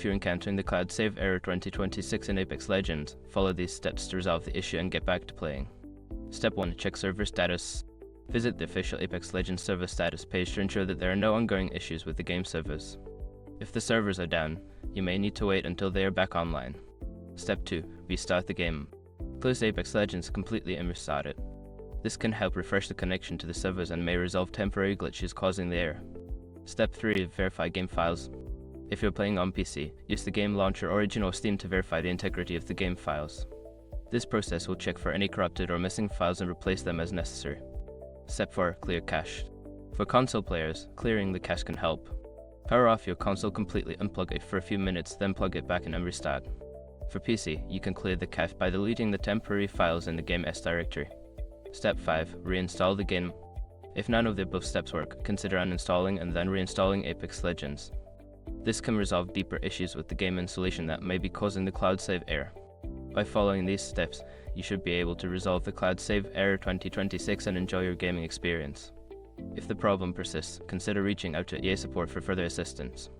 If you're encountering the cloud save error 2026 in Apex Legends, follow these steps to resolve the issue and get back to playing. Step 1. Check server status. Visit the official Apex Legends server status page to ensure that there are no ongoing issues with the game servers. If the servers are down, you may need to wait until they are back online. Step 2. Restart the game. Close Apex Legends completely and restart it. This can help refresh the connection to the servers and may resolve temporary glitches causing the error. Step 3. Verify game files. If you're playing on PC, use the game launcher Origin or Steam to verify the integrity of the game files. This process will check for any corrupted or missing files and replace them as necessary. Step 4. Clear cache. For console players, clearing the cache can help. Power off your console completely, unplug it for a few minutes, then plug it back in and restart. For PC, you can clear the cache by deleting the temporary files in the game S directory. Step 5. Reinstall the game. If none of the above steps work, consider uninstalling and then reinstalling Apex Legends. This can resolve deeper issues with the game installation that may be causing the cloud save error. By following these steps, you should be able to resolve the cloud save error 2026 and enjoy your gaming experience. If the problem persists, consider reaching out to EA support for further assistance.